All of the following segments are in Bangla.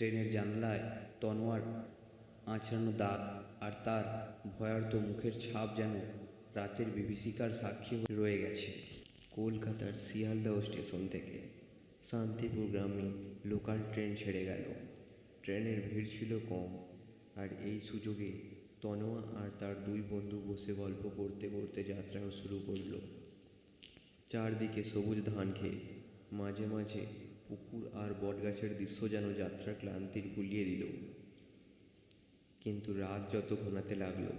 ট্রেনের জানলায় তনোয়ার আঁচড়ানো দাগ আর তার ভয়ার্ত মুখের ছাপ যেন রাতের বিভীষিকার সাক্ষী হয়ে রয়ে গেছে। কলকাতার শিয়ালদহ স্টেশন থেকে শান্তিপুর গ্রামে লোকাল ট্রেন ছেড়ে গেল। ট্রেনের ভিড় ছিল কম, আর এই সুযোগে তনোয়া আর তার দুই বন্ধু বসে গল্প করতে করতে যাত্রা শুরু করলো। চারদিকে সবুজ ধান খেয়ে, মাঝে মাঝে পুকুর আর বটগাছের দৃশ্য যেন যাত্রার ক্লান্তির ভুলিয়ে দিল। কিন্তু রাত যত ঘনাতে লাগলো,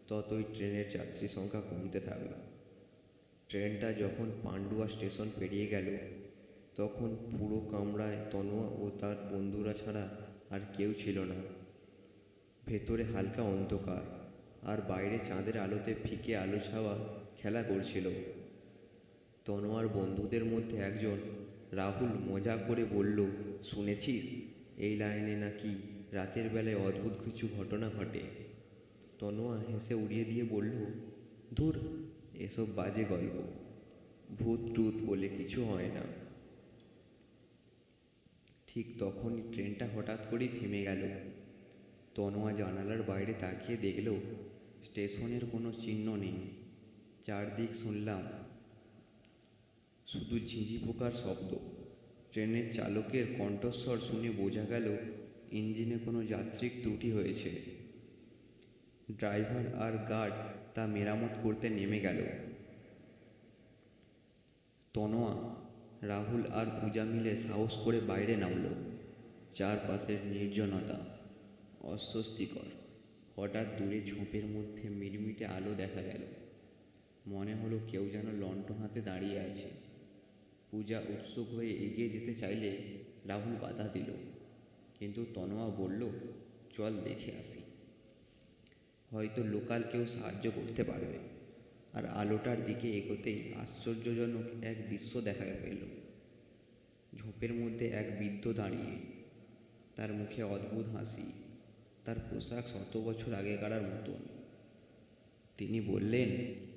ততই ট্রেনের যাত্রী সংখ্যা কমতে থাকলো। ট্রেনটা যখন পান্ডুয়া স্টেশন পেরিয়ে গেল, তখন পুরো কামরায় তনোয়া ও তার বন্ধুরা ছাড়া আর কেউ ছিল না। ভেতরে হালকা অন্ধকার, আর বাইরে চাঁদের আলোতে ফিকে আলো ছাওয়া খেলা করছিল। তনোয়ার বন্ধুদের মধ্যে একজন, রাহুল, মজা করে বলল, শুনেছিস এই লাইনে নাকি রাতের বেলায় অদ্ভুত কিছু ঘটনা ঘটে? তনোয়া হেসে উড়িয়ে দিয়ে বলল, ধুর, এসব বাজে গল্প, ভূত টুত বলে কিছু হয় না। ঠিক তখনই ট্রেনটা হঠাৎ করেই থেমে গেল। তনোয়া জানালার বাইরে তাকিয়ে দেখল স্টেশনের কোনো চিহ্ন নেই। চারদিক শুনলাম শুধু ঝিঁঝি পোকার শব্দ। ট্রেনের চালকের কণ্ঠস্বর শুনে বোঝা গেল ইঞ্জিনে কোনো যান্ত্রিক ত্রুটি হয়েছে। ড্রাইভার আর গার্ড তা মেরামত করতে নেমে গেল। তনোয়া, রাহুল আর পূজা মিলে সাহস করে বাইরে নামল। চারপাশের নির্জনতা অস্বস্তিকর। হঠাৎ দূরে ঝোপের মধ্যে মিটমিটে আলো দেখা গেল। মনে হলো কেউ যেন লণ্ঠন হাতে দাঁড়িয়ে আছে। পূজা উৎসুক হয়ে এগিয়ে যেতে চাইলে রাহুল বাধা দিল, কিন্তু তনোয়া বলল, চল দেখে আসি, হয়তো লোকাল কেউ সাহায্য করতে পারবে। আর আলোটার দিকে এগোতেই আশ্চর্যজনক এক দৃশ্য দেখা পেল। ঝোপের মধ্যে এক বৃদ্ধ দাঁড়িয়ে, তার মুখে অদ্ভুত হাসি, তার পোশাক 100 বছর আগেকার মতন। তিনি বললেন,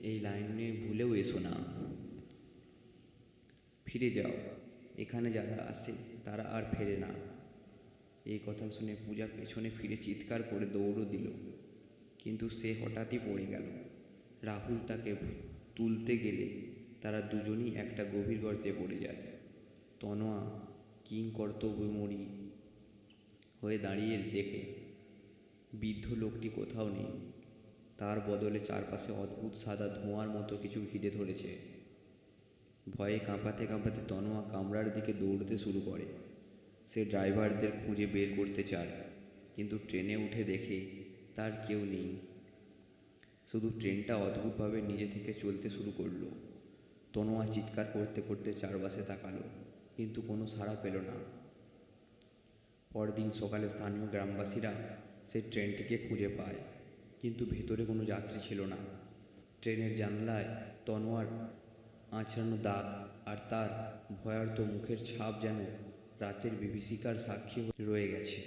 এই লাইনে ভুলেও এসো না, ফিরে যাও, এখানে যারা আসে তারা আর ফেরে না। এই কথা শুনে পূজা পেছনে ফিরে চিৎকার করে দৌড় দিল, কিন্তু সে হঠাৎই পড়ে গেল। রাহুল তাকে তুলতে গেলে তারা দুজনেই একটা গভীর গর্তে পড়ে যায়। তনোয়া কিংকর্তব্যময়ী হয়ে দাঁড়িয়ে দেখে বৃদ্ধ লোকটি কোথাও নেই। তার বদলে চারপাশে অদ্ভুত সাদা ধোঁয়ার মতো কিছু ঘিরে ধরেছে। ভয়ে কাঁপাতে কাঁপাতে তনোয়া কামরার দিকে দৌড়তে শুরু করে। সে ড্রাইভারদের খুঁজে বের করতে চায়, কিন্তু ট্রেনে উঠে দেখে তার কেউ নেই। শুধু ট্রেনটা অদ্ভুতভাবে নিজে থেকে চলতে শুরু করলো। তনোয়া চিৎকার করতে করতে চারপাশে তাকালো, কিন্তু কোনো সাড়া পেল না। পরদিন সকালে স্থানীয় গ্রামবাসীরা সেই ট্রেনটিকে খুঁজে পায়, কিন্তু ভেতরে কোনো যাত্রী ছিল না। ট্রেনের জানলায় তনোয়ার আঁচড়ানো দাগ আর তার ভয়ার্ত মুখের ছাপ যেন রাতের বিভীষিকার সাক্ষী হয়ে রয়ে গেছে।